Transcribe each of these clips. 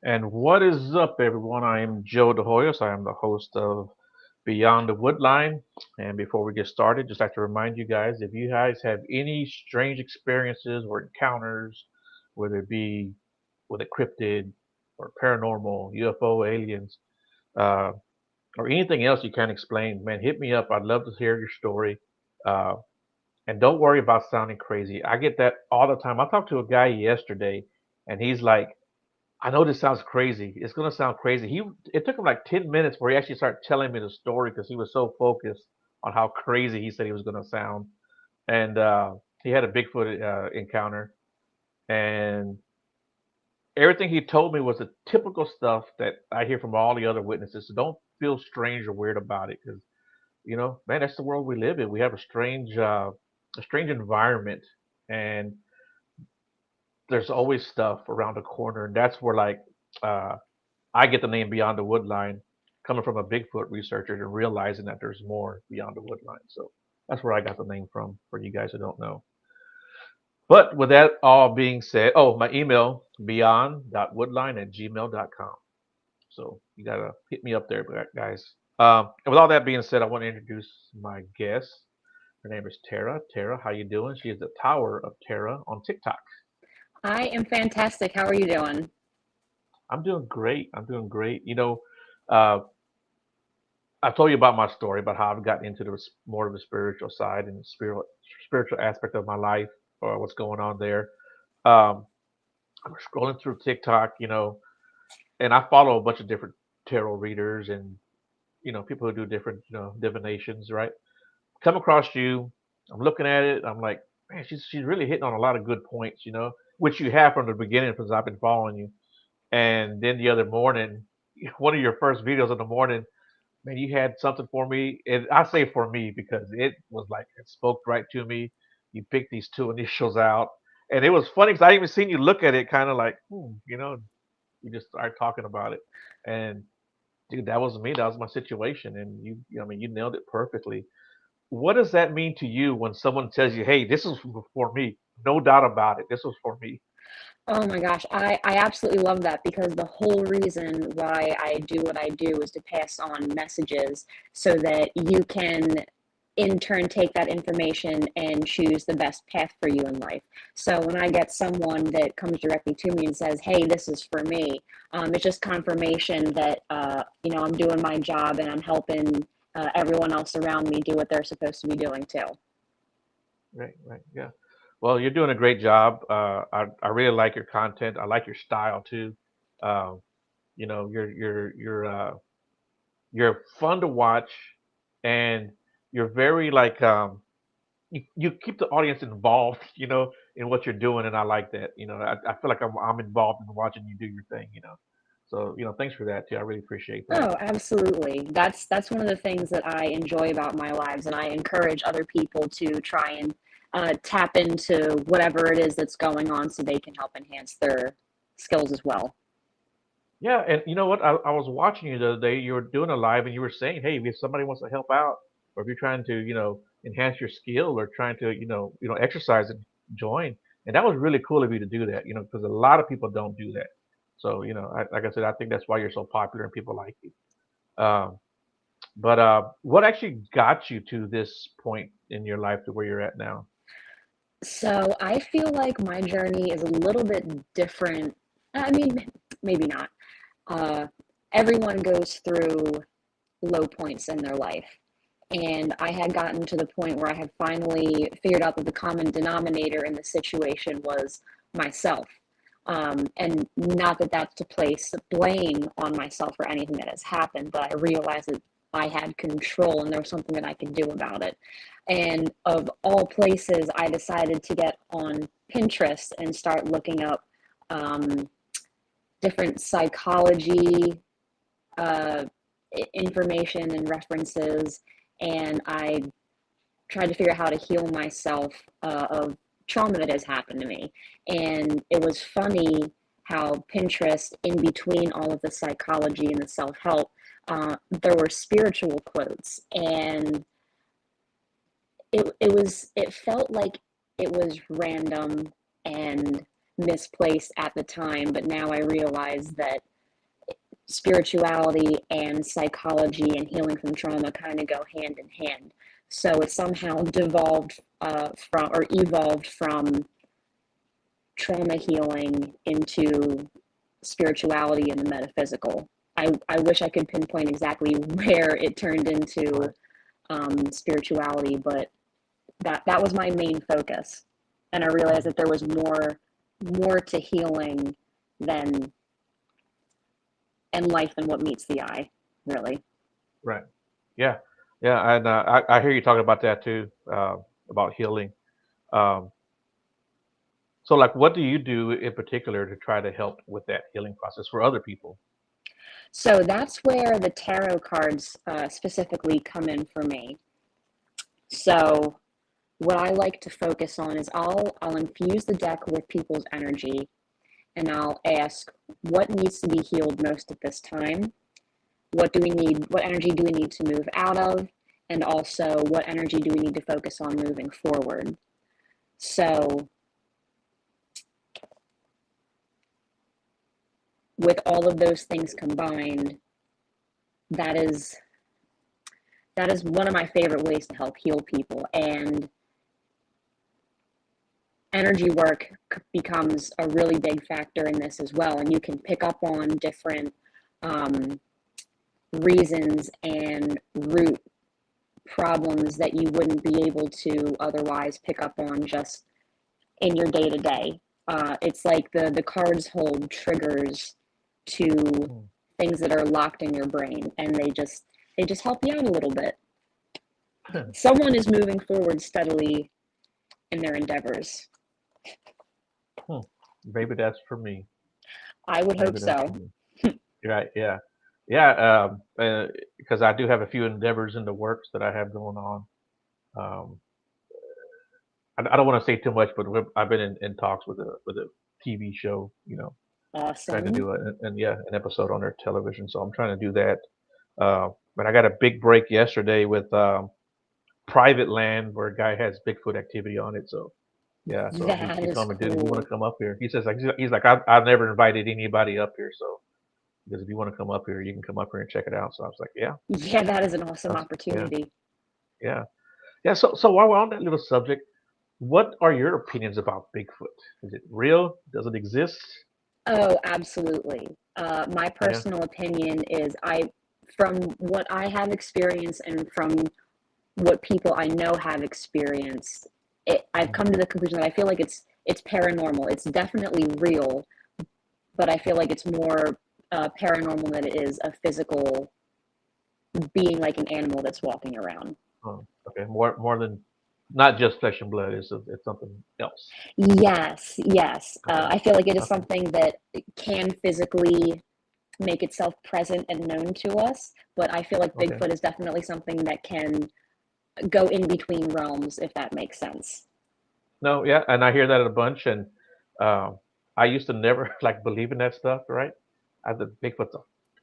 And what is up, everyone? I am Joe DeHoyos. I am the host of Beyond the Woodline. And before we get started, just like to remind you guys, if you guys have any strange experiences or encounters, whether it be with a cryptid or paranormal, UFO, aliens, uh, or anything else you can't explain, man, hit me up. I'd love to hear your story. Uh, and don't worry about sounding crazy. I get that all the time. I talked to a guy yesterday, and he's like, I know this sounds crazy. It's gonna sound crazy. It took him like 10 minutes before he actually started telling me the story because he was so focused on how crazy he said he was gonna sound. And he had a Bigfoot encounter, and everything he told me was the typical stuff that I hear from all the other witnesses. So don't feel strange or weird about it because man, that's the world we live in. We have a strange environment, and there's always stuff around the corner, and that's where uh, I get the name Beyond the Woodline coming from a Bigfoot researcher and realizing that there's more beyond the woodline. So that's where I got the name from for you guys who don't know. But with that all being said, oh, my email beyond.woodline@gmail.com. So you gotta hit me up there, guys. And with all that being said, I want to introduce my guest. Her name is Tara. Tara, how you doing? She is the Tower of Tara on TikTok. I am fantastic. How are you doing? I'm doing great. I'm doing great. Uh, I've told you about my story about how I've gotten into the more of the spiritual side and spiritual aspect of my life or what's going on there. Um, I'm scrolling through TikTok, and I follow a bunch of different tarot readers and people who do different divinations, right? Come across you, I'm looking at it, I'm like, man, she's really hitting on a lot of good points, which you have from the beginning because I've been following you. And then the other morning, one of your first videos in the morning, man, you had something for me. And I say for me because it was like it spoke right to me. You picked these two initials out, and it was funny because I even seen you look at it, kind of like, you just started talking about it, and dude, that was me. That was my situation, and I mean, you nailed it perfectly. What does that mean to you when someone tells you, "Hey, this is for me"? No doubt about it. This was for me. Oh my gosh, I absolutely love that because the whole reason why I do what I do is to pass on messages so that you can in turn take that information and choose the best path for you in life. So when I get someone that comes directly to me and says, "Hey, this is for me," it's just confirmation that I'm doing my job and I'm helping everyone else around me do what they're supposed to be doing too. Right, right, yeah. Well, you're doing a great job. I really like your content. I like your style too. Um, you're fun to watch, and you're very you keep the audience involved, in what you're doing, and I like that. I feel like I'm involved in watching you do your thing. So thanks for that too. I really appreciate that. Oh, absolutely. That's one of the things that I enjoy about my lives, and I encourage other people to try and tap into whatever it is that's going on, so they can help enhance their skills as well. Yeah, and you know what? I was watching you the other day. You were doing a live, and you were saying, "Hey, if somebody wants to help out, or if you're trying to, enhance your skill, or trying to, exercise and join." And that was really cool of you to do that, because a lot of people don't do that. So, like I said, I think that's why you're so popular and people like you. Um, but what actually got you to this point in your life to where you're at now? So I feel like my journey is a little bit different. I mean, maybe not. Uh, Everyone goes through low points in their life. And I had gotten to the point where I had finally figured out that the common denominator in the situation was myself. And not that that's to place blame on myself for anything that has happened, but I realized that I had control and there was something that I could do about it. And of all places, I decided to get on Pinterest and start looking up um, different psychology uh, information and references, and I tried to figure out how to heal myself of trauma that has happened to me. And it was funny how Pinterest, in between all of the psychology and the self help, there were spiritual quotes, and it felt like it was random and misplaced at the time, but now I realize that. spirituality and psychology and healing from trauma kind of go hand in hand. So it somehow devolved from or evolved from trauma healing into spirituality and the metaphysical. I wish I could pinpoint exactly where it turned into Right. spirituality, but that was my main focus. And I realized Mhm. that there was more to healing than and life than what meets the eye, really. Right. Yeah. Yeah. And I hear you talking about that too, about healing. Um, so, like, what do you do in particular to try to help with that healing process for other people? So that's where the tarot cards specifically come in for me. So what I like to focus on is I'll infuse the deck with people's energy and I'll ask what needs to be healed most at this time. What do we need? What energy do we need to move out of? And also, what energy do we need to focus on moving forward? So, with all of those things combined, that is that is one of my favorite ways to help heal people. And energy work becomes a really big factor in this as well. And you can pick up on different um, reasons and root problems that you wouldn't be able to otherwise pick up on just in your day to day. It's like the cards hold triggers to Mm. things that are locked in your brain, and they just help you out a little bit. Someone is moving forward steadily in their endeavors. Hmm. Maybe that's for me. I would hope Maybe that's for so. me. Right. Yeah. Yeah. Because I do have a few endeavors in the works that I have going on. Um, I don't want to say too much, but I've been in talks with a TV show. Trying to Awesome. do an episode on their television. So I'm trying to do that. But I got a big break yesterday with private land where a guy has Bigfoot activity on it. So yeah, so That he is told me, dude, if you want cool. to come up here, he says like he's like I've never invited anybody up here, so because if you want to come up here, you can come up here and check it out. So I was like, yeah, Yeah, that is an awesome yeah, opportunity. yeah, yeah. So while we're on that little subject, what are your opinions about Bigfoot? Is it real? Does it exist? Oh, absolutely. My Yeah. personal opinion is from what I have experienced and from what people I know have experienced, I've Mhm. come to the conclusion that I feel like it's paranormal. It's definitely real, but I feel like it's more paranormal than it is a physical being like an animal that's walking around. Okay, more than not just flesh and blood. It's something else. Yes, yes. Okay, I feel like it is okay, something that can physically make itself present and known to us, but I feel like okay. Bigfoot is definitely something that can go in between realms, if that makes sense. No, yeah, and I hear that a bunch, and um, I used to never like believe in that stuff, right? I the Bigfoot's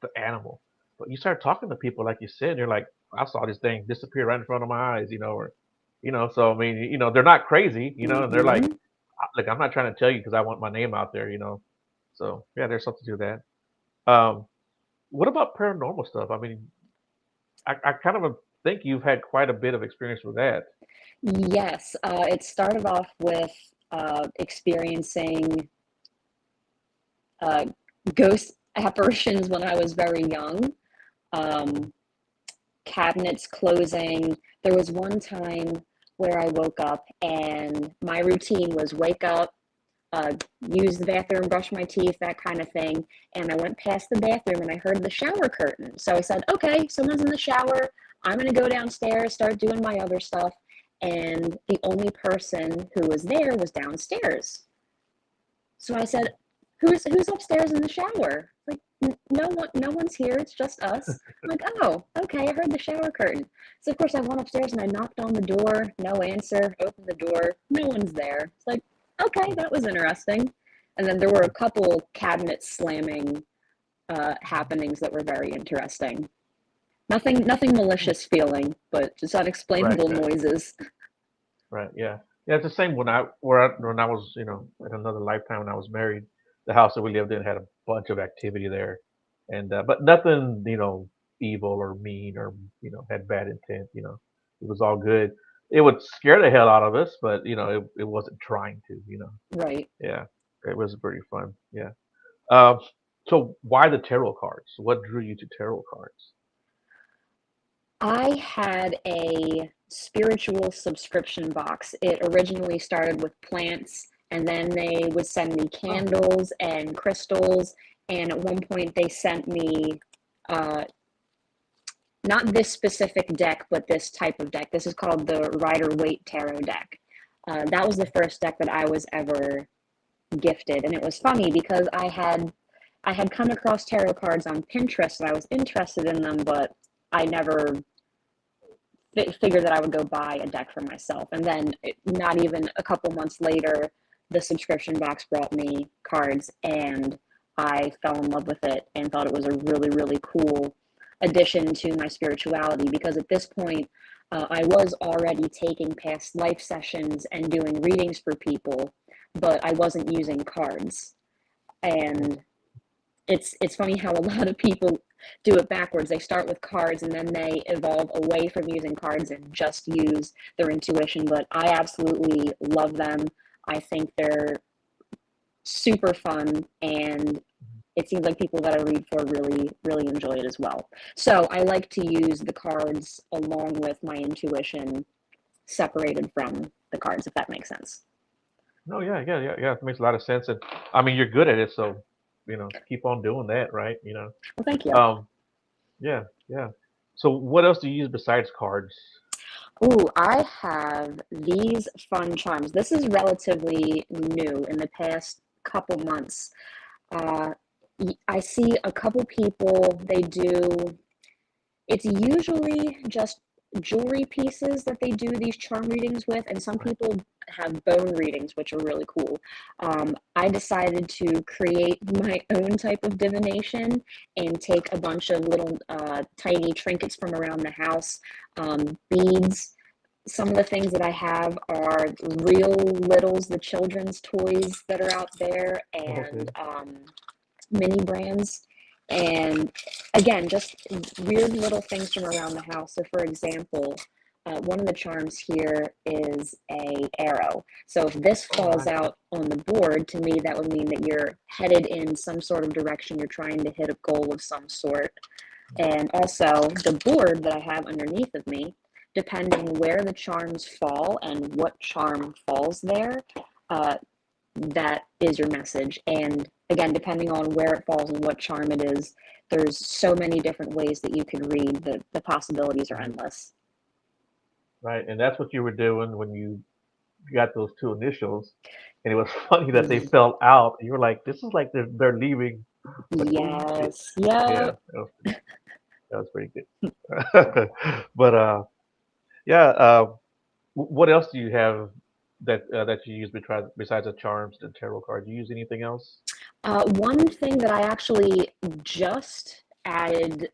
the animal, but you start talking to people, like you said, they're like, I saw this thing disappear right in front of my eyes, or So I mean, they're not crazy, and they're like, Hmm. Look, I'm not trying to tell you because I want my name out there. So yeah, there's something to that. What about paranormal stuff? I mean, I kind of think you've had quite a bit of experience with that. Yes, it started off with experiencing uh, ghost apparitions when I was very young. Mhm. Um, Cabinets closing. There was one time where I woke up and my routine was wake up, uh, use the bathroom, brush my teeth, that kind of thing. And I went past the bathroom and I heard the shower curtain. So I said, okay, someone's in the shower. I'm going to go downstairs, start doing my other stuff. And the only person who was there was downstairs. So I said, "Who's upstairs in the shower?" Like, no one's here. It's just us. I'm like, "Oh, okay." I heard the shower curtain. So of course I went upstairs and I knocked on the door. No answer. Opened the door. No one's there. It's like, okay, that was interesting. And then there were a couple cabinet slamming happenings that were very interesting. Nothing malicious feeling, but just Right, unexplainable right. noises. Right. Yeah. Yeah. It's the same when I was, in another lifetime when I was married, the house that we lived in had a bunch of activity there. and but nothing, evil or mean or had bad intent. It was all good. It would scare the hell out of us, but it wasn't trying to. Right. Yeah, it was pretty fun. Yeah. Um, so why the tarot cards? What drew you to tarot cards? I had a spiritual subscription box. It originally started with plants, and then they would send me Oh, candles and crystals. And at one point, they sent me uh, not this specific deck, but this type of deck. This is called the Rider Waite Tarot deck. That was the first deck that I was ever gifted, and it was funny because I had come across tarot cards on Pinterest and I was interested in them, but I never figured that I would go buy a deck for myself. And then, not even a couple months later, the subscription box brought me cards, and I fell in love with it and thought it was a really, really cool addition to my spirituality. Because at this point, I was already taking past life sessions and doing readings for people, but I wasn't using cards. And it's funny how a lot of people do it backwards. They start with cards and then they evolve away from using cards and just use their intuition. But I absolutely love them. I think they're super fun, and it seems like people that I read for really, really enjoy it as well. So I like to use the cards along with my intuition separated from the cards, if that makes sense. no, yeah, yeah, yeah, yeah. It makes a lot of sense, and I mean, you're good at it, so keep on doing that, right? Well, thank you. Um, yeah, yeah. So, what else do you use besides cards? Ooh, I have these fun charms. This is relatively new in the past couple months. Uh, I see a couple people, they do, it's usually just jewelry pieces that they do these charm readings with, and some Right. people have bone readings, which are really cool. I decided to create my own type of divination and take a bunch of little tiny trinkets from around the house, beads. Some of the things that I have are real littles, the children's toys that are out there, and Okay. mini brands. And again, just weird little things from around the house. So, for example, one of the charms here is a arrow. So if this Oh, falls nice. out on the board, to me that would mean that you're headed in some sort of direction. You're trying to hit a goal of some sort. And also the board that I have underneath of me, depending where the charms fall and what charm falls there, uh, that is your message. And again, depending on where it falls and what charm it is, there's so many different ways that you can read. The possibilities are Right. endless. Right. And that's what you were doing when you got those two initials, and it was funny that they Mhm. fell out. You were like, "This is like they're leaving." Like, oh shit. Yes. Yeah, Yeah. that was pretty good. But yeah. What else do you have that you use besides the charms and tarot card? Do you use anything else? One thing that I actually just added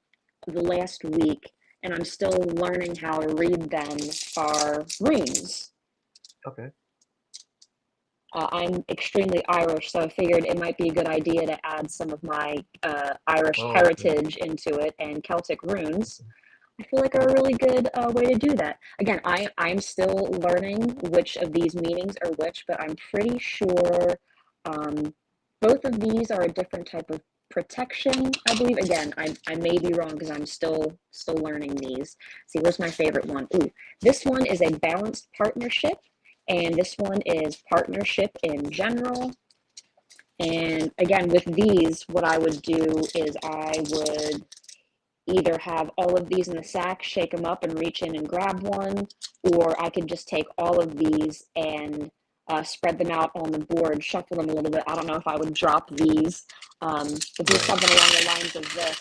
the last week, and I'm still learning how to read them, are runes. Okay. I'm extremely Irish, so I figured it might be a good idea to add some of my Irish Oh, okay. heritage into it, and Celtic runes I feel like are a really good way to do that. Again, I'm still learning which of these meanings are which, but I'm pretty sure um, both of these are a different type of protection. I believe. Again, I may be wrong because I'm still learning these. See, where's my favorite one? Ooh, this one is a balanced partnership, and this one is partnership in general. And again, with these, what I would do is I would either have all of these in the sack, shake them up, and reach in and grab one, or I could just take all of these and spread them out on the board, shuffle them a little bit. I don't know if I would drop these, but do Right. something along the lines of this,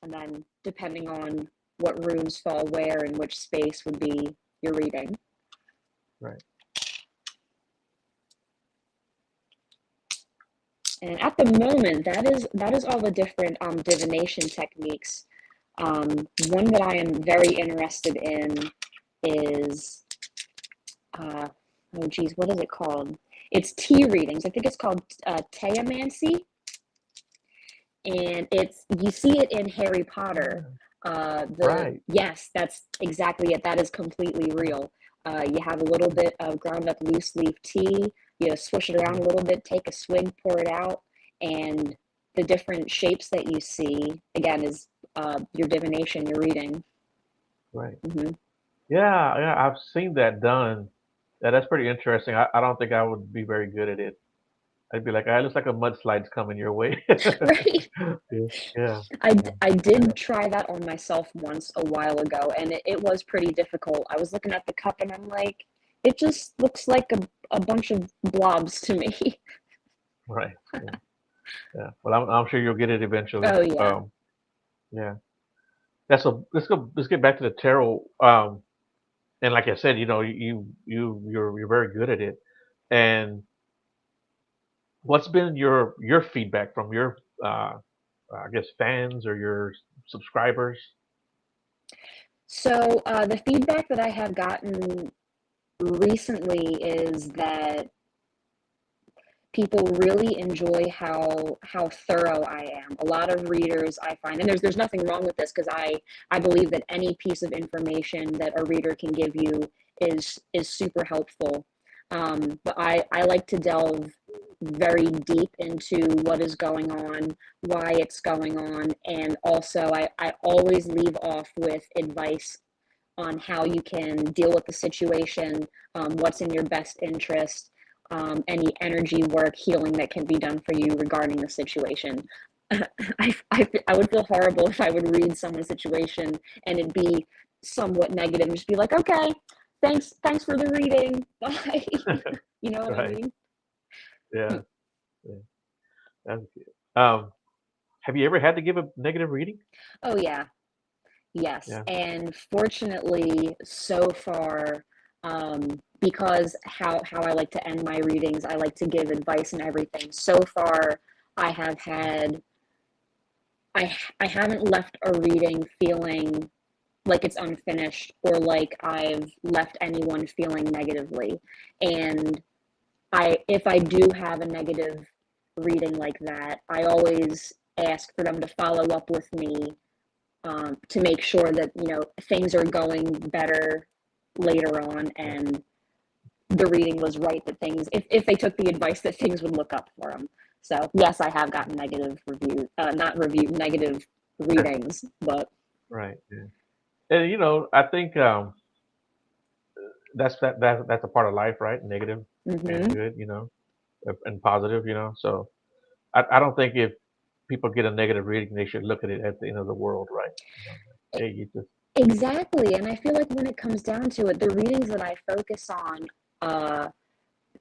and then depending on what runes fall where and which space would be your reading. Right. And at the moment, that is all the different divination techniques. One that I am very interested in is oh geez, what is it called? It's tea readings. I think it's called teomancy, and it's you see it in Harry Potter. Yeah. The Right. Yes, that's exactly it. That is completely real. You have a little bit of ground up loose leaf tea. You swish it around Mhm. a little bit, take a swig, pour it out, and the different shapes that you see again is your divination, your reading. Right. Hmm. Yeah, yeah, I've seen that done. Yeah, that's pretty interesting. I don't think I would be very good at it. I'd be like, ah, it looks like a mudslide's coming your way. Right. Yeah, yeah, yeah, I yeah. did try that on myself once a while ago, and it was pretty difficult. I was looking at the cup and I'm like, it just looks like a bunch of blobs to me. Right. Yeah, yeah. Well, I'm sure you'll get it eventually. Oh yeah. Yeah. That's a let's get back to the tarot. And like I said, you're very good at it. And what's been your feedback from your I guess fans or your subscribers? So the feedback that I have gotten recently is that people really enjoy how thorough I am. A lot of readers I find, and there's nothing wrong with this because I believe that any piece of information that a reader can give you is super helpful. But I like to delve very deep into what is going on, why it's going on, and also I always leave off with advice on how you can deal with the situation, what's in your best interest, any energy work, healing that can be done for you regarding the situation. I would feel horrible if I would read someone's situation and it'd be somewhat negative and just be like, okay, thanks for the reading. Bye. You know what I Right. mean? Yeah. Yeah. That's good. Have you ever had to give a negative reading? Oh yeah. Yes, Yeah. and fortunately, so far, because how I like to end my readings, I like to give advice and everything. So far, I have had I haven't left a reading feeling like it's unfinished or like I've left anyone feeling negatively. And I if I do have a negative reading like that, I always ask for them to follow up with me to make sure that things are going better later on Yeah. and the reading was right, that things if they took the advice that things would look up for them. So yes, I have gotten negative reviews, not review negative readings, but Right. Yeah. And I think that's a part of life, right? Negative and hmm good, and positive, So I don't think if people get a negative reading, they should look at it as the end of the world, right? Hey, you just exactly. And I feel like when it comes down to it, the readings that I focus on, uh,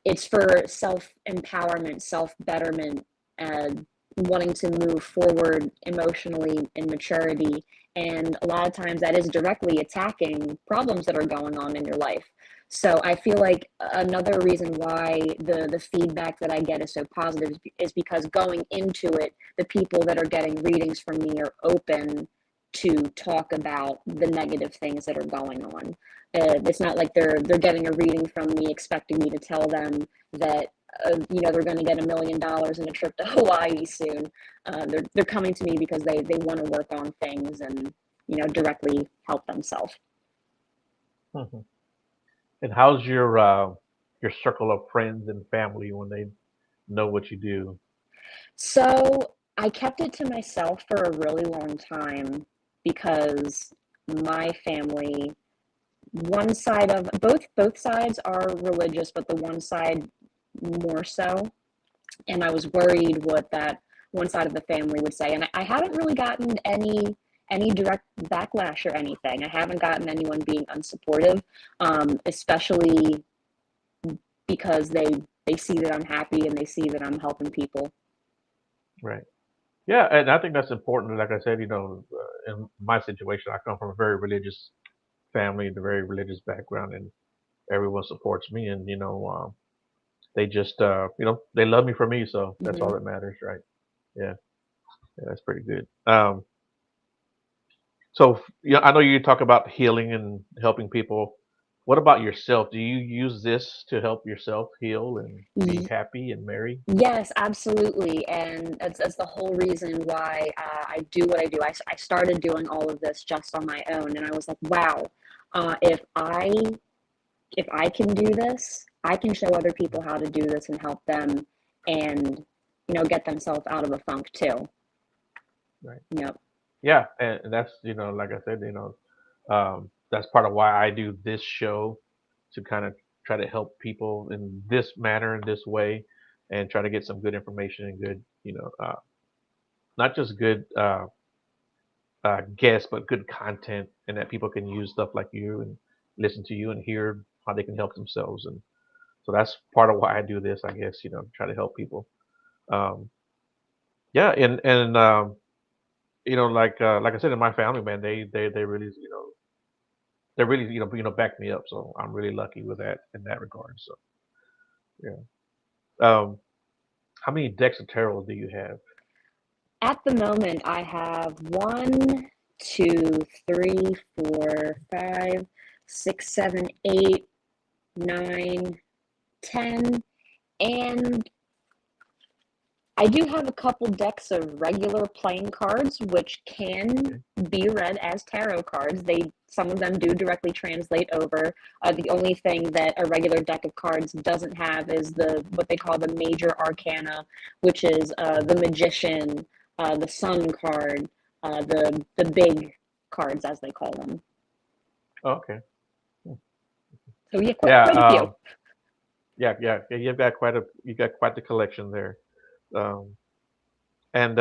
it's for self empowerment, self betterment, and wanting to move forward emotionally in maturity. And a lot of times that is directly attacking problems that are going on in your life. So I feel like another reason why the feedback that I get is so positive is because going into it, the people that are getting readings from me are open to talk about the negative things that are going on. It's not like they're getting a reading from me expecting me to tell them that they're going to get $1 million and a trip to Hawaii soon. They're coming to me because they want to work on things and directly help themselves. Mhm. And how's your circle of friends and family when they know what you do? So I kept it to myself for a really long time because my family, one side of both sides are religious, but the one side more so. And I was worried what that one side of the family would say. And I haven't really gotten any direct backlash or anything. I haven't gotten anyone being unsupportive, especially because they see that I'm happy and they see that I'm helping people. Right. Yeah, and I think that's important. Like I said, in my situation, I come from a very religious family, and a very religious background, and everyone supports me, and they just they love me for me, so that's all Hmm. that matters, right? Yeah, yeah, that's pretty good. So yeah, I know you talk about healing and helping people. What about yourself? Do you use this to help yourself heal and be Y- happy and merry? Yes, absolutely. And that's the whole reason why I do what I do. I started doing all of this just on my own, and I was like, wow, uh, if I if I can do this, I can show other people how to do this and help them, and get themselves out of a funk too. Right. Yep. Yeah, and that's like I said, that's part of why I do this show to kind of try to help people in this manner, in this way, and try to get some good information and good, not just good guests, but good content, and that people can use stuff like you and listen to you and hear how they can help themselves. And so that's part of why I do this, I guess, try to help people. Um, yeah, and like I said, in my family, man, they really, they really, back me up. So I'm really lucky with that in that regard. So yeah. Um, how many decks of tarot do you have? At the moment, I have one, two, three, four, five, six, seven, eight, nine, 10, and I do have a couple decks of regular playing cards, which can Okay. be read as tarot cards. Some of them do directly translate over. The only thing that a regular deck of cards doesn't have is the what they call the major arcana, which is the Mhm. magician, the sun card, the big cards as they call them. Oh, okay. Hmm. So yeah, Yeah. quite a few. Yeah. You got quite the collection there. Um, and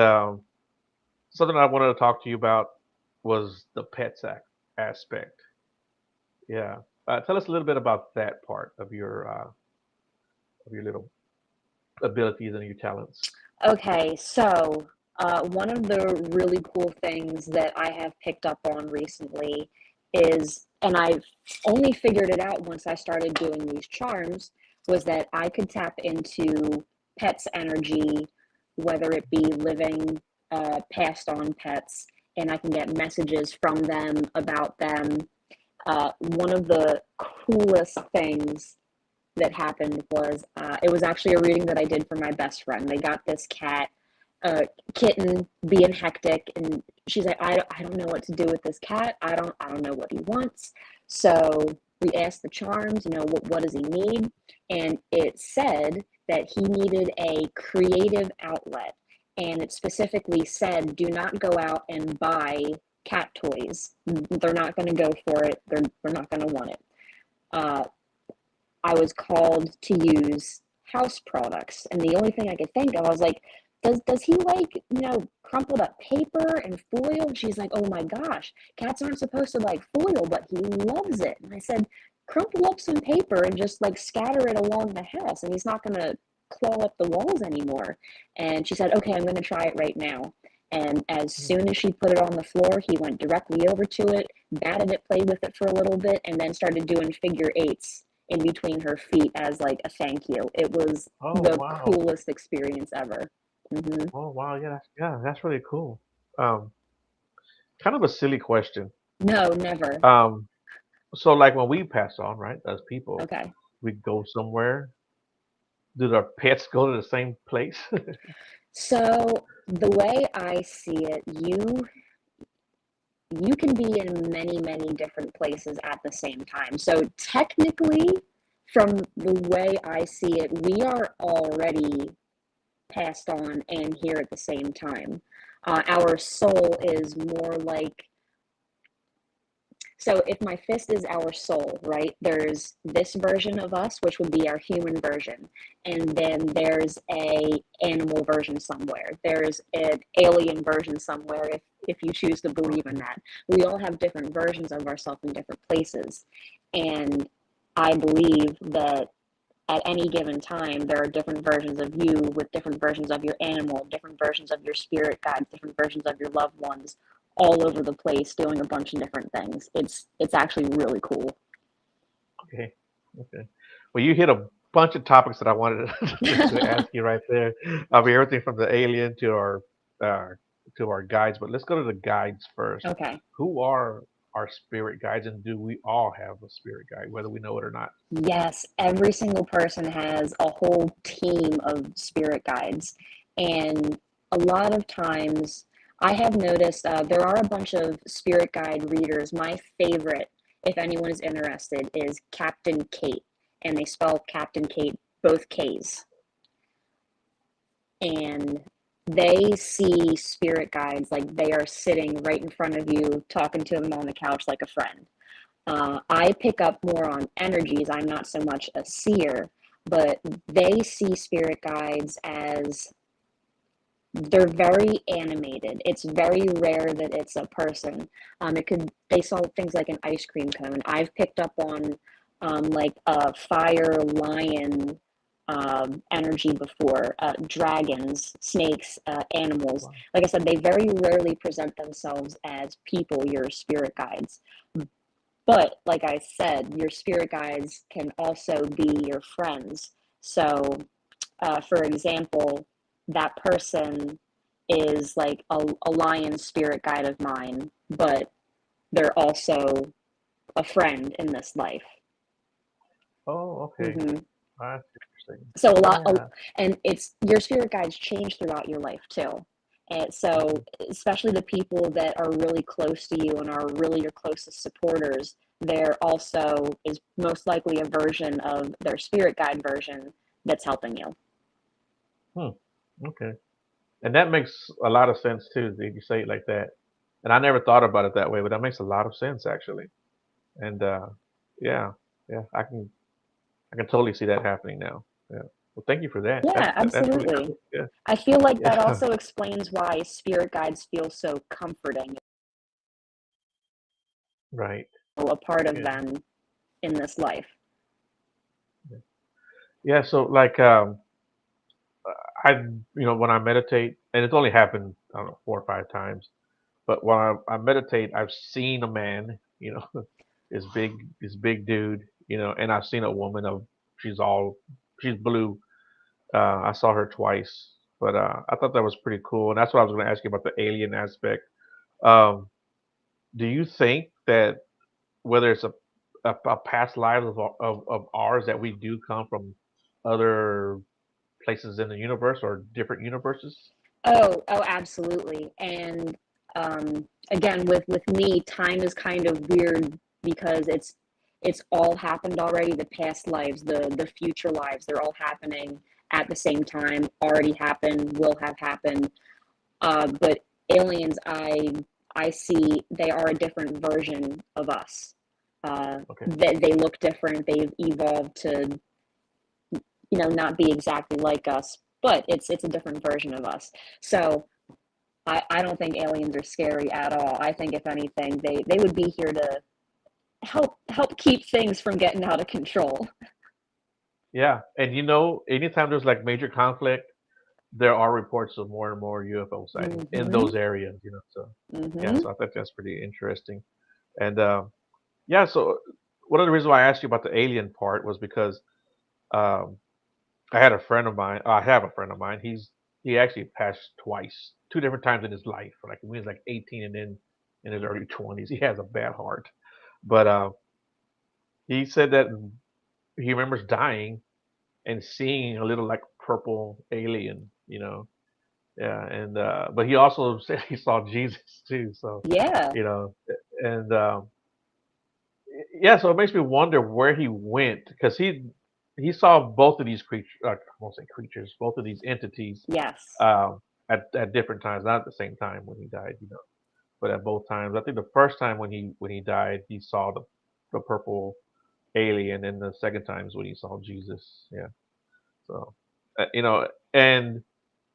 something I wanted to talk to you about was the aspect. Yeah. Tell us a little bit about that part of your little abilities and your talents. Okay, so one of the really cool things that I have picked up on recently is, and I've only figured it out once I started doing these charms, was that I could tap into pets' energy, whether it be living, passed on pets, and I can get messages from them about them. One of the coolest things that happened was it was actually a reading that I did for my best friend. They got this uh, kitten being hectic, and she's like, I don't know what to do with this cat. I don't know what he wants. So we asked the charms, what does he need? And it said that he needed a creative outlet. And it specifically said, do not go out and buy cat toys. They're not going to go for it. They're not going to want it. Uh, I was called to use house products, and the only thing I could think of, I was like, does he like crumpled up paper and foil? And she's like, oh my gosh, cats aren't supposed to like foil, but he loves it. And I said, crumple up some paper and just like scatter it along the house, and he's not gonna claw up the walls anymore. And she said, okay, I'm gonna try it right now. And as Hmm. soon as she put it on the floor, he went directly over to it, batted it, played with it for a little bit, and then started doing figure eights in between her feet as like a thank you. It was Oh the wow. coolest experience ever. Oh wow. Yeah, that's really cool. Um, kind of a silly question. No, never. Um, so like when we pass on, right, as people, Okay. we go somewhere. Do our pets go to the same place? So the way I see it, you can be in many, many different places at the same time. So technically, from the way I see it, we are already passed on and here at the same time. Our soul is more like, so if my fist is our soul, right? There's this version of us, which would be our human version, and then there's a animal version somewhere. There's an alien version somewhere, if you choose to believe in Okay. that. We all have different versions of ourselves in different places, and I believe that at any given time there are different versions of you with different versions of your animal, different versions of your spirit guides, different versions of your loved ones, all over the place doing a bunch of different things. It's actually really cool. Okay. Okay. Well, you hit a bunch of topics that I wanted to ask you right there. I mean, everything from the alien uh, to our guides, but let's go to the guides first. Okay. Who are our spirit guides, and do we all have a spirit guide, whether we know it or not? Yes, every single person has a whole team of spirit guides. And a lot of times, I have noticed there are a bunch of spirit guide readers. My favorite, if anyone is interested, is Captain Kate. And they spell Captain Kate both K's. And they see spirit guides like they are sitting right in front of you, talking to them on the couch like a friend. I pick up more on energies. I'm not so much a seer, but they see spirit guides as they're very animated. It's very rare that it's a person. They saw things like an ice cream cone. I've picked up on like a fire lion energy before, dragons, snakes, animals. Wow. Like I said, they very rarely present themselves as people, your spirit guides. But like I said, your spirit guides can also be your friends. So, for example, that person is like a lion spirit guide of mine, but they're also a friend in this life. Oh, okay. hmm That's interesting. So Yeah. and it's your spirit guides change throughout your life too. And so, Mhm. especially the people that are really close to you and are really your closest supporters, there also is most likely a version of their spirit guide version that's helping you. Hmm. Okay. And that makes a lot of sense too, if you say it like that. And I never thought about it that way, but that makes a lot of sense actually. And yeah, yeah, I can totally see that happening now. Yeah. Well, thank you for that. Yeah, That's really absolutely. cool. Yeah. I feel like that Yeah. also explains why spirit guides feel so comforting, Right. a part of Yeah. them in this life. Yeah. Yeah. So like I when I meditate, and it's only happened, I don't know, 4 or 5 times, but when I meditate, I've seen a man, this big dude, and I've seen a woman of she's all she's blue. I saw her twice, but I thought that was pretty cool, and that's what I was going to ask you about the alien aspect. Um, do you think that whether it's a past life of ours that we do come from other places in the universe or different universes? Oh, absolutely. And again, with me, time is kind of weird because it's all happened already. The past lives, the future lives, they're all happening at the same time. Already happened, will have happened. But aliens, I see they are a different version of us. Okay. They look different. They've evolved to not be exactly like us, but it's a different version of us. So I don't think aliens are scary at all. I think if anything, they would be here to help keep things from getting out of control. Yeah, and anytime there's like major conflict, there are reports of more and more UFO sightings in hmm those areas. So yeah, hmm so I think that's pretty interesting. And yeah, so one of the reasons why I asked you about the alien part was because um, I had a friend of mine. I have a friend of mine. He actually passed twice, 2 different times in his life. Like when he was like 18 and then in his early 20s. He has a bad heart, but he said that he remembers dying and seeing a little like purple alien. Yeah, and but he also said he saw Jesus too. So, Yeah. you know, and yeah, so it makes me wonder where he went because he saw both of these creatures. I won't say creatures, both of these entities Yes. um, at different times, not at the same time when he died, but at both times. I think the first time when he died, he saw the purple alien, and the second time is when he saw Jesus. Yeah, so and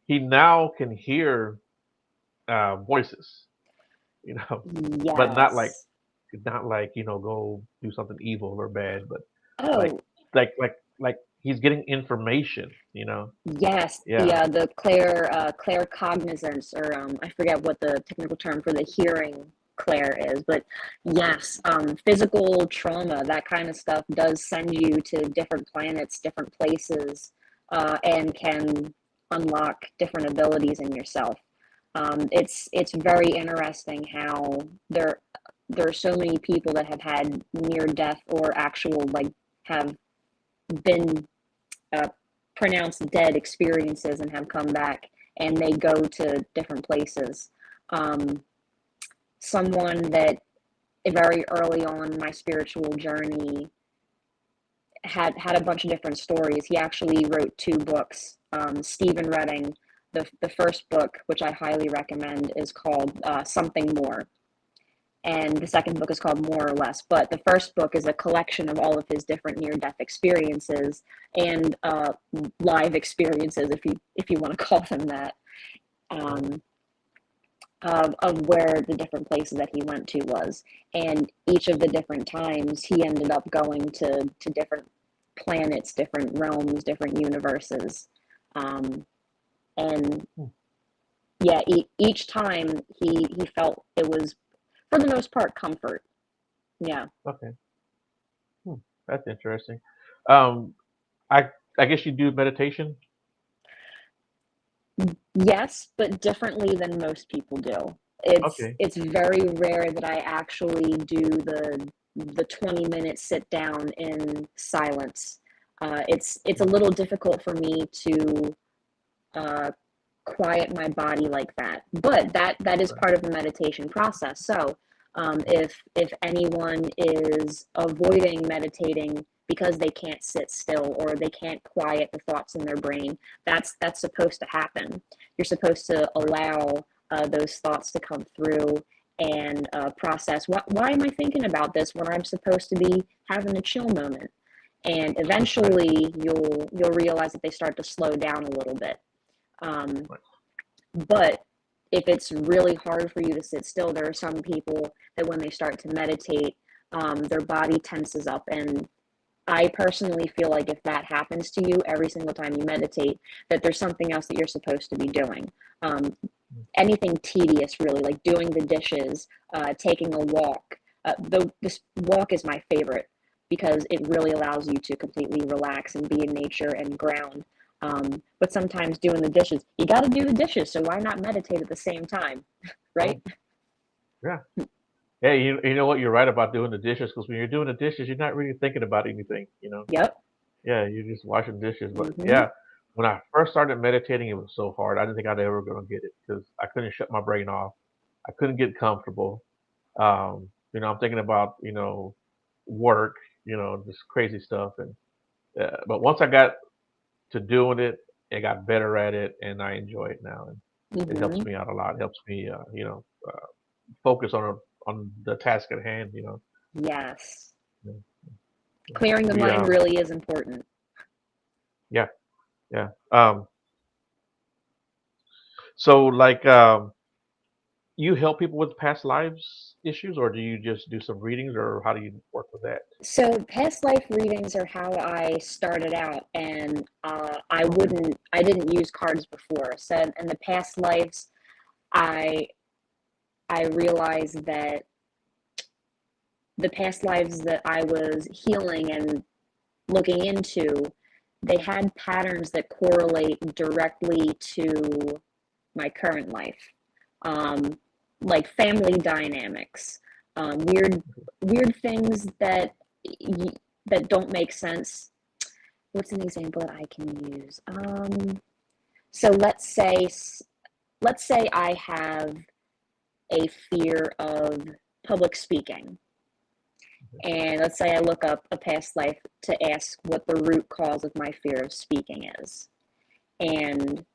he now can hear voices, you know, but Yes. not like go do something evil or bad, but like Oh, like he's getting information, yes. The Yeah. Claire cognizance, or I forget what the technical term for the hearing Claire is, but yes, physical trauma, that kind of stuff does send you to different planets, different places, and can unlock different abilities in yourself. It's very interesting how there. there are so many people that have had near death or actual, like, have been uh, pronounced dead experiences and have come back, and they go to different places. Um, Someone that very early on my spiritual journey had a bunch of different stories. He actually wrote two books. Stephen Redding, the first book, which I highly recommend, is called Something More, and the second book is called More or Less. But the first book is a collection of all of his different near-death experiences and live experiences, if you want to call them that, um, of where the different places that he went to was. And each of the different times, he ended up going to different planets, different realms, different universes. Um, and Hmm. yeah, each time he felt it was, for the most part, comfort. Yeah. Okay. Hmm. That's interesting. Um, I I guess you do meditation. Yes, but differently than most people do. Okay. It's very rare that I actually do the 20-minute sit down in silence. It's a Hmm. little difficult for me to uh, quiet my body like that, but that is Right. part of the meditation process. So if anyone is avoiding meditating because they can't sit still or they can't quiet the thoughts in their brain, that's supposed to happen. You're supposed to Right. allow those thoughts to come through and process, why am I thinking about this when I'm supposed to be having a chill moment? And Right. eventually you'll realize that they start to slow down a little bit. um, Right. but if it's really hard for you to sit still, there are some people that when they start to meditate, their body tenses up. And I personally feel like if that happens to you every single time you meditate, that there's something else that you're supposed to be doing. Um, Hmm. Anything tedious, really, like doing the dishes, taking a walk. This walk is my favorite because it really allows you to completely relax and be in nature and ground. But sometimes doing the dishes, you got to do the dishes, so why not meditate at the same time, right? Oh, yeah. Yeah. You know what? You're right about doing the dishes because when you're doing the dishes, you're not really thinking about anything. Yep. Yeah, you're just washing dishes. But Hmm. yeah, when I first started meditating, it was so hard. I didn't think I'd ever gonna get it because I couldn't shut my brain off. I couldn't get comfortable. I'm thinking about work, just crazy stuff, and but once I got to doing it, I got better at it, and I enjoy it now, and it helps Hmm. me out a lot. It helps me, focus on the task at hand. Yes. Yeah, yeah. Clearing the We mind really is important. Yeah, yeah. So like you help people with past lives issues, or do you just do some readings, or how do you work with that? So past life readings are how I started out, and Okay. I didn't use cards before. So in the past lives, I I realized that the past lives that I was healing and looking into, they had patterns that correlate directly to my current life, um, like family dynamics, weird things that that don't make sense. What's an example that I can use? So let's say I have a fear of public speaking, and let's say I look up a past life to ask what the root cause of my fear of speaking is. And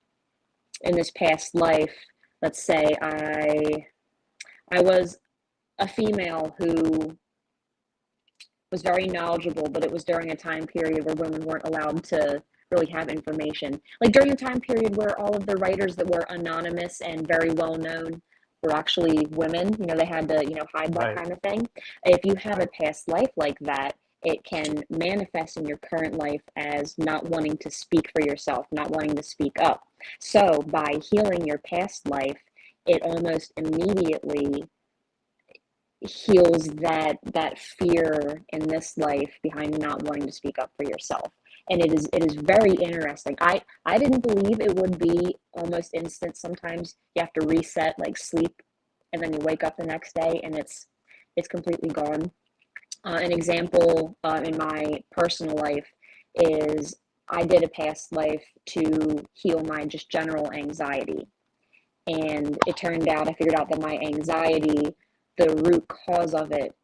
in this past life, let's say I was a female who was very knowledgeable, but it was during a time period where women weren't allowed to really have information. Like during a time period where all of the writers that were anonymous and very well known were actually women, they had to, hide that Right, kind of thing. If you have a right. past life like that, it can manifest in your current life as not wanting to speak for yourself, not wanting to speak up. So by healing your past life, it almost immediately heals that fear in this life behind not wanting to speak up for yourself. And it is very interesting. I didn't believe it would be almost instant. Sometimes you have to reset, like sleep, and then you wake up the next day, and it's completely gone. An example in my personal life is I did a past life to heal my just general anxiety. And it turned out, I figured out that my anxiety, the root cause of it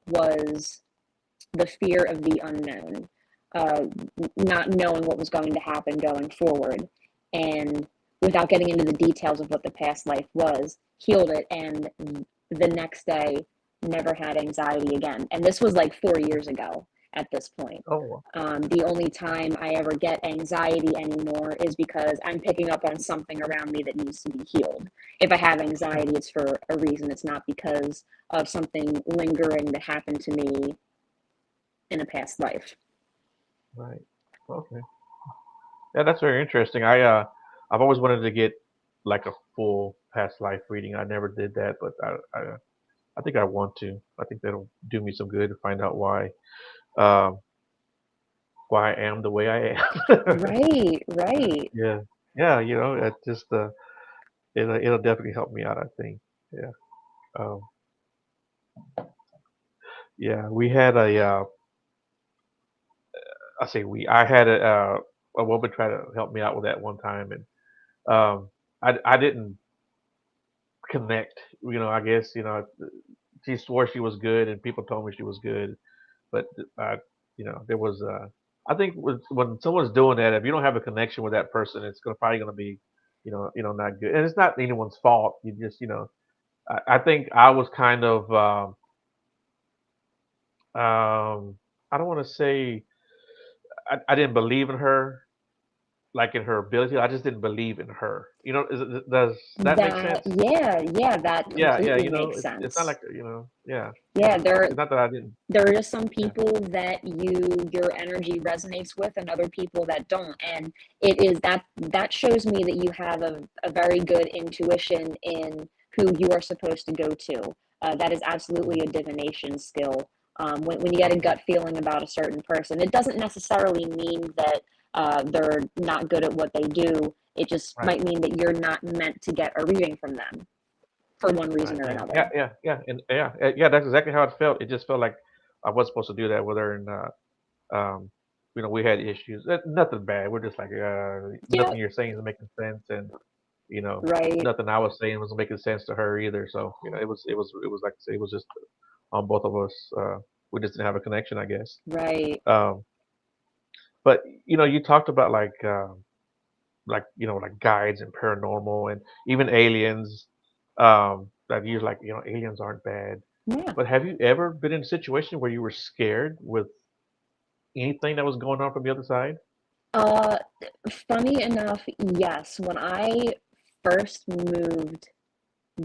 was the fear of the unknown, uh, not knowing what was going to happen going forward. And without getting into the details of what the past life was, healed it. And the next day, never had anxiety again. And this was like 4 years ago at this point. Oh, The only time I ever get anxiety anymore is because I'm picking up on something around me that needs to be healed. If I have anxiety, it's for a reason. It's not because of something lingering that happened to me in a past life. right. Okay. Yeah, that's very interesting. I've always wanted to get like a full past life reading. I never did that, but I think I want to. I think that'll do me some good to find out um why I am the way I am. Right, right. Yeah. Yeah, it just it'll definitely help me out, I think. Yeah. Um yeah, we had I had a woman try to help me out with that one time, and I didn't connect, I guess, she swore she was good and people told me she was good, but there was I think when someone's doing that, if you don't have a connection with that person, it's probably gonna be, not good. And it's not anyone's fault. You just, I think I was kind of I don't want to say I didn't believe in her, like in her ability. I just didn't believe in her. Does that make That, sense? yeah, yeah, that Yeah, yeah. completely makes It's not sense. like yeah, Yeah, yeah. It's not that I didn't. there are just some Yeah, people that your energy resonates with and other people that don't. And it is that shows me that you have a very good intuition in who you are supposed to go to. That is absolutely a divination skill. When you get a okay, gut feeling about a certain person, it doesn't necessarily mean that they're not good at what they do. It just right. might mean that you're not meant to get a reading from them for one Right. reason or Yeah. another. Yeah. Yeah. Yeah. And yeah. Yeah. That's exactly how it felt. It just felt like I was supposed to do that with her, and um, we had issues. Nothing bad. We're just like Yeah, nothing you're saying is making sense, and right, nothing I was saying was making sense to her either. So it was like I say, it was just on both of us. We just didn't have a connection, I guess. right. Um, but you talked about like like guides and paranormal and even aliens. That you're like aliens aren't bad. Yeah. But have you ever been in a situation where you were scared with anything that was going on from the other side? Uh, Funny enough, yes. When I first moved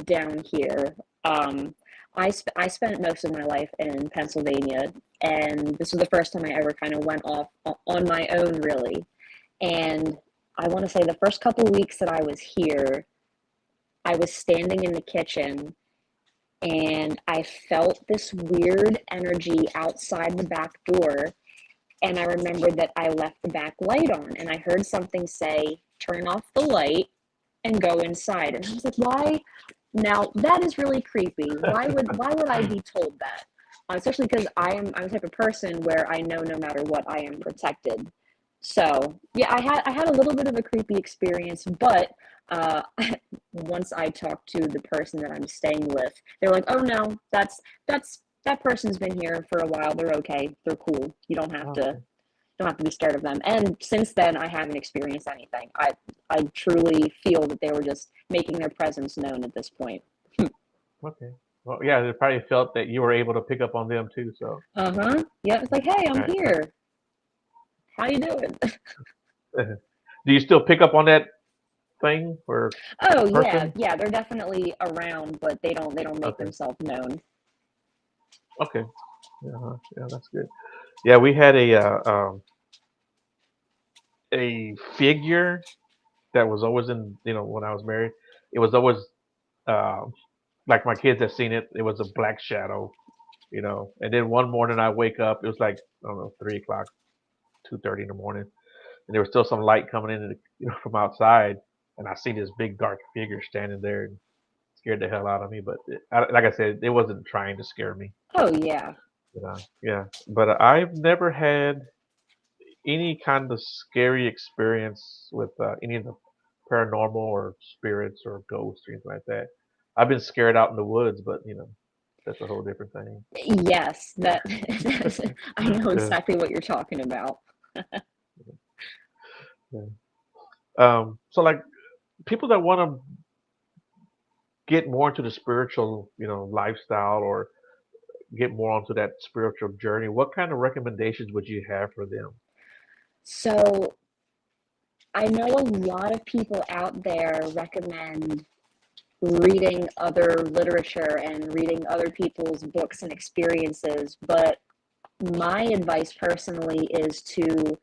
down here, um, I spent most of my life in Pennsylvania, and this was the first time I ever kind of went off on my own, really. And I want to say the first couple weeks that I was here, I was standing in the kitchen and I felt this weird energy outside the back door. And I remembered that I left the back light on, and I heard something say, "Turn off the light and go inside." And I was like, "Why?" Now that is really creepy. Why would I be told that? Especially because I'm the type of person where I know no matter what I am protected. So yeah, I had a little bit of a creepy experience, but uh, once I talked to the person that I'm staying with, they're like, "Oh no, that person's been here for a while. They're okay. They're cool. You Okay. don't have to be scared of them." And since then, I haven't experienced anything. I truly feel that they were just making their presence known at this point. Okay. Well, yeah, they probably felt that you were able to pick up on them too. So, Uh-huh. Yeah, it's like, "Hey, I'm right, right. here. How you doing?" Do you still pick up on that thing or Oh yeah, person? yeah, they're definitely around, but they don't make Okay. themselves known. Okay. Yeah. Yeah, that's good. Yeah, we had a figure that was always in when I was married. It was always uh, like my kids have seen it. It was a black shadow. And then one morning I wake up. It was like I don't know 3 o'clock, 2:30 in the morning, and there was still some light coming in from outside, and I see this big dark figure standing there. scared the hell out of me. But like I said, it wasn't trying to scare me. Oh yeah. Yeah. But I've never had any kind of scary experience with any of the paranormal or spirits or ghosts or anything like that. I've been scared out in the woods, but that's a whole different thing. Yes, that's, I know Yeah, exactly what you're talking about. yeah. So like people that want to get more into the spiritual, lifestyle or get more onto that spiritual journey, what kind of recommendations would you have for them? So I know a lot of people out there recommend reading other literature and reading other people's books and experiences, but my advice personally is to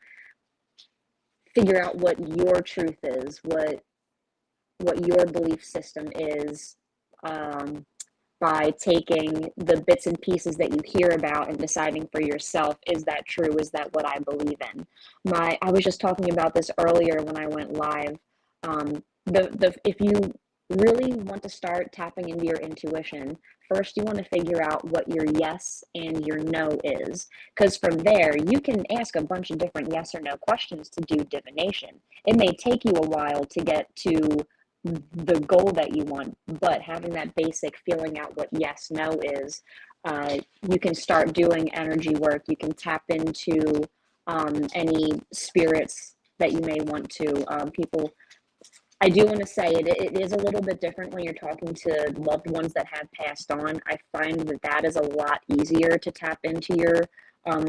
figure out what your truth is, what your belief system is, um, by taking the bits and pieces that you hear about and deciding for yourself, is that true? Is that what I believe in? I was just talking about this earlier when I went live. The if you really want to start tapping into your intuition, first you want to figure out what your yes and your no is, because from there you can ask a bunch of different yes or no questions to do divination. It may take you a while to get to the goal that you want, but having that basic feeling out what yes, no is, you can start doing energy work. You can tap into any spirits that you may want to. People, I do want to say it is a little bit different when you're talking to loved ones that have passed on. I find that that is a lot easier to tap into your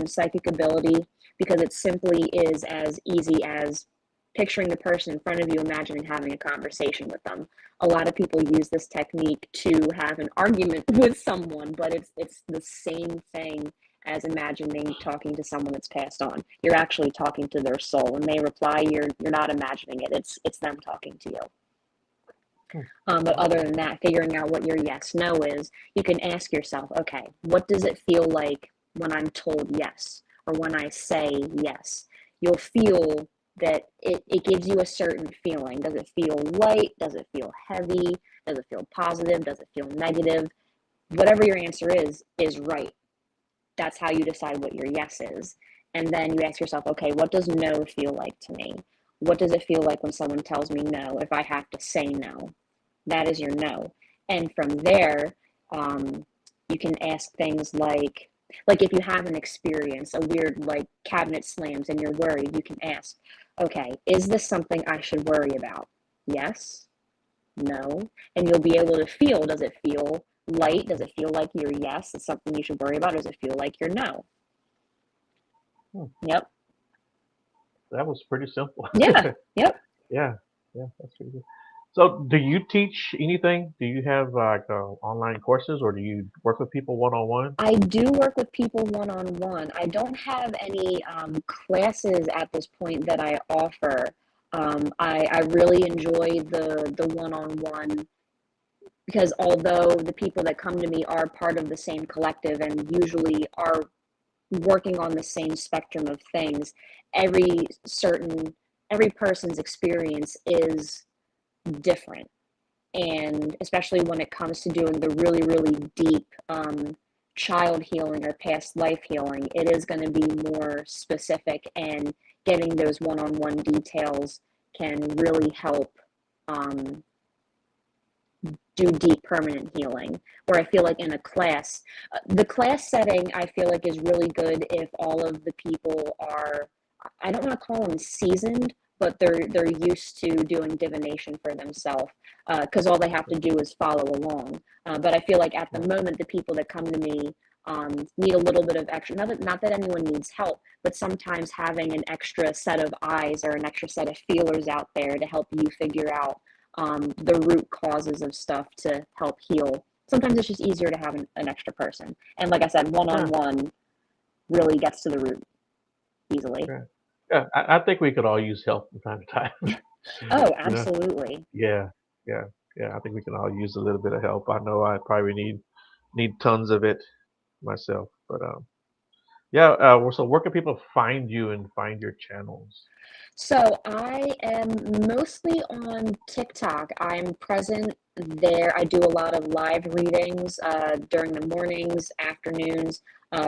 psychic ability, because it simply is as easy as picturing the person in front of you, imagining having a conversation with them. A lot of people use this technique to have an argument with someone, but it's the same thing as imagining talking to someone that's passed on. You're actually talking to their soul. When they reply, you're not imagining it. It's them talking to you. Hmm. But other Okay. than that, figuring out what your yes no is, you can ask yourself, okay, what does it feel like when I'm told yes, or when I say yes? You'll feel that it gives you a certain feeling. Does it feel light? Does it feel heavy? Does it feel positive? Does it feel negative? Whatever your answer is right. That's how you decide what your yes is. And then you ask yourself, okay, what does no feel like to me? What does it feel like when someone tells me no, if I have to say no? That is your no. And from there, um, you can ask things like if you have an experience, a weird like cabinet slams and you're worried, you can ask, okay, is this something I should worry about? Yes, no. And you'll be able to feel, does it feel light? Does it feel like your yes is something you should worry about? Or does it feel like your no? Hmm. Yep. That was pretty simple. Yeah. Yep. Yeah, yeah, that's pretty good. So, do you teach anything? Do you have like online courses, or do you work with people one on one? I do work with people one on one. I don't have any classes at this point that I offer. I really enjoy the one on one, because although the people that come to me are part of the same collective and usually are working on the same spectrum of things, every certain every person's experience is different. And especially when it comes to doing the really, really deep child healing or past life healing, it is going to be more specific, and getting those one-on-one details can really help um, do deep permanent healing. Where I feel like in a class, the class setting I feel like is really good if all of the people are, I don't want to call them seasoned, but they're used to doing divination for themselves, because all they have to do is follow along. But I feel like at the moment the people that come to me need a little bit of extra, not that anyone needs help, but sometimes having an extra set of eyes or an extra set of feelers out there to help you figure out the root causes of stuff to help heal. Sometimes it's just easier to have an extra person. And like I said, one on Yeah, one really gets to the root easily. yeah, yeah. I think we could all use help from time to time. Oh, You know? absolutely. Yeah, yeah, yeah. I think we can all use a little bit of help. I know I probably need tons of it myself, but Yeah. So where can people find you and find your channels? So I am mostly on TikTok. I'm present there. I do a lot of live readings during the mornings, afternoons.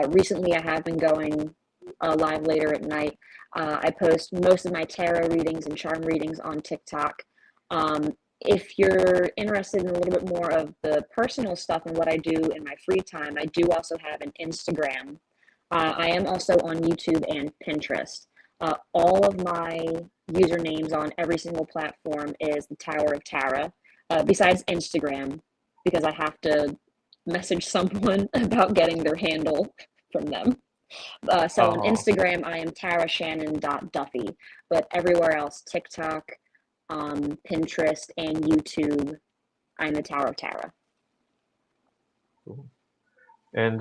Recently, I have been going live later at night. I post most of my tarot readings and charm readings on TikTok. Um, if you're interested in a little bit more of the personal stuff and what I do in my free time, I do also have an Instagram. I am also on YouTube and Pinterest. All of my usernames on every single platform is the Tower of Tara, besides Instagram, because I have to message someone about getting their handle from them. So on Oh, Instagram, I am tarashannon.duffy, but everywhere else, TikTok, Pinterest, and YouTube, I'm the Tower of Tara. cool. And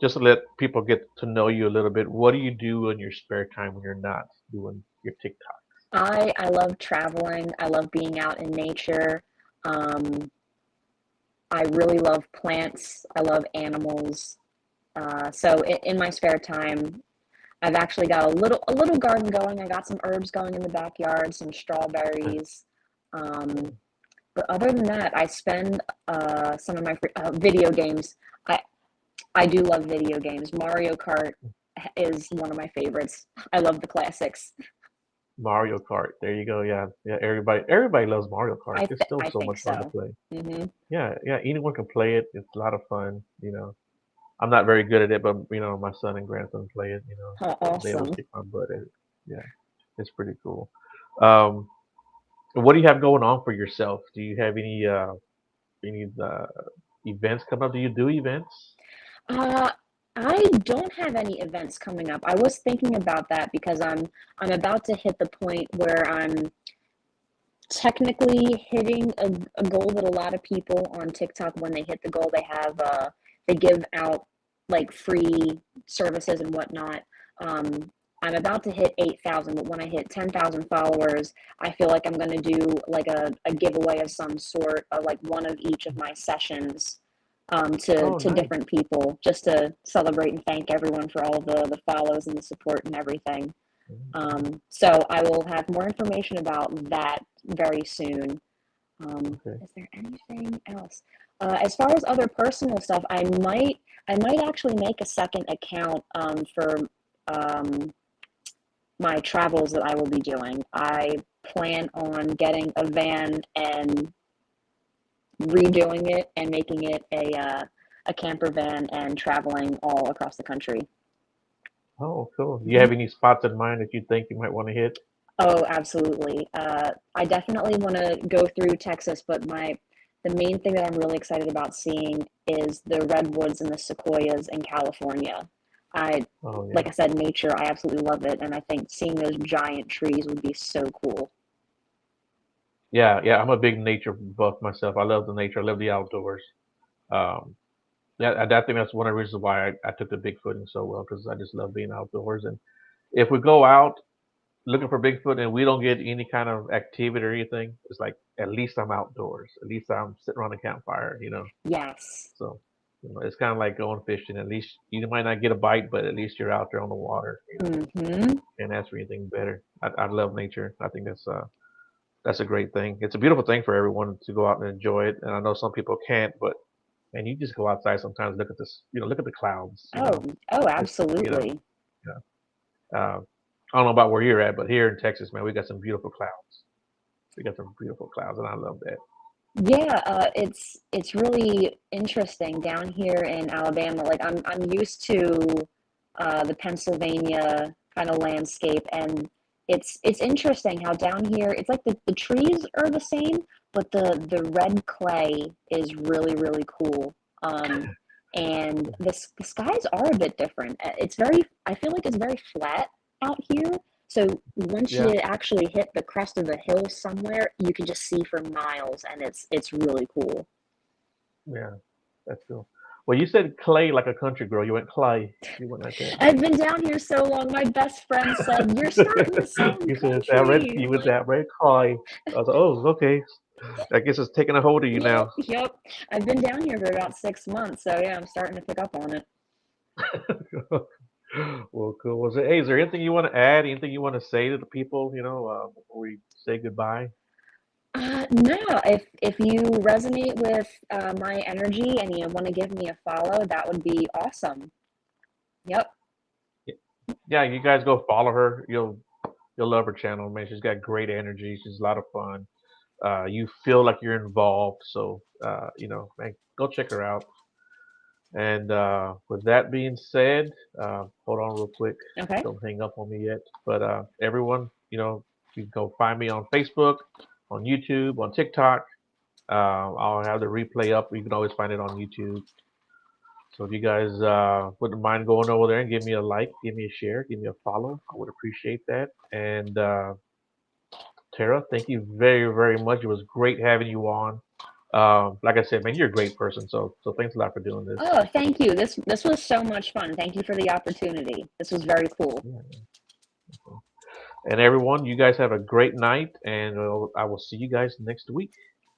just to let people get to know you a little bit, what do you do in your spare time when you're not doing your TikTok? I love traveling. I love being out in nature. Um, I really love plants. I love animals. So in my spare time, I've actually got a little garden going. I got some herbs going in the backyard, some strawberries. Um, but other than that, I spend some of my video games. I I do love video games. Mario Kart is one of my favorites. I love the classics. Mario Kart. There you go. Yeah, yeah. Everybody loves Mario Kart. It's still I so much think fun to so. play. Hmm. Yeah, yeah. Anyone can play it. It's a lot of fun. I'm not very good at it, but my son and grandson play it. Oh, So they always awesome. kick my butt at it. Yeah, it's pretty cool. Um, what do you have going on for yourself? Do you have any events coming up? Do you do events? Uh, I don't have any events coming up. I was thinking about that because I'm about to hit the point where I'm technically hitting a goal that a lot of people on TikTok, when they hit the goal, they give out like free services and whatnot. Um, I'm about to hit 8,000, but when I hit 10,000 followers, I feel like I'm going to do like a giveaway of some sort, like one of each of my sessions, to Oh, nice. different people, just to celebrate and thank everyone for all the follows and the support and everything. Mhm. So I will have more information about that very soon. Okay. Is there anything else? As far as other personal stuff, I might actually make a second account for um, my travels that I will be doing. I plan on getting a van and redoing it and making it a camper van and traveling all across the country. Oh, cool. Do you Mhm. have any spots in mind that you think you might want to hit? Oh, absolutely. I definitely want to go through Texas, but the main thing that I'm really excited about seeing is the redwoods and the sequoias in California. I, Oh, like yeah. I said, nature, I absolutely love it, and I think seeing those giant trees would be so cool. Yeah, yeah. I'm a big nature buff myself. I love the nature. I love the outdoors. Um, yeah, I think that's one of the reasons why I took the Bigfooting so well because I just love being outdoors. And if we go out looking for Bigfoot and we don't get any kind of activity or anything, it's like at least I'm outdoors. At least I'm sitting around a campfire. Yes. So, it's kind of like going fishing. At least you might not get a bite, but at least you're out there on the water. Mm-hmm. Can't ask for anything better. I love nature. I think that's a great thing. It's a beautiful thing for everyone to go out and enjoy it. And I know some people can't, but man, you just go outside sometimes, look at this, look at the clouds. Oh, oh, It's you know, absolutely. yeah. I don't know about where you're at, but here in Texas, man, we got some beautiful clouds. We got some beautiful clouds, and I love that. Yeah, it's really interesting down here in Alabama. Like I'm used to the Pennsylvania kind of landscape, and it's interesting how down here it's like the trees are the same, but the red clay is really really cool. And the skies are a bit different. I feel like it's very flat out here, so once Yeah, you actually hit the crest of the hill somewhere, you can just see for miles, and it's really cool. yeah, that's cool. Well, you said clay like a country girl. You went clay. You went like that. I've been down here so long. My best friend said, "You're starting to sound You said that red. country." You I'm went like, that red clay. I was like, oh, okay. I guess it's taking a hold of you "Yep, now. yep." I've been down here for about 6 months, so yeah, I'm starting to pick up on it. Well, cool. Hey, is there anything you want to add? Anything you want to say to the people? Before we say goodbye. No, if you resonate with my energy and you want to give me a follow, that would be awesome. Yep. Yeah, you guys go follow her. You'll love her channel, man. She's got great energy. She's a lot of fun. You feel like you're involved, so man, go check her out. And with that being said, hold on real quick. Okay. Don't hang up on me yet. But everyone, you can go find me on Facebook, on YouTube, on TikTok. I'll have the replay up. You can always find it on YouTube. So if you guys wouldn't mind going over there and give me a like, give me a share, give me a follow, I would appreciate that. And Tara, thank you very, very much. It was great having you on. Like I said, man, you're a great person. So thanks a lot for doing this. Oh, thank you. This was so much fun. Thank you for the opportunity. This was very cool. Yeah. And everyone, you guys have a great night, and I will see you guys next week.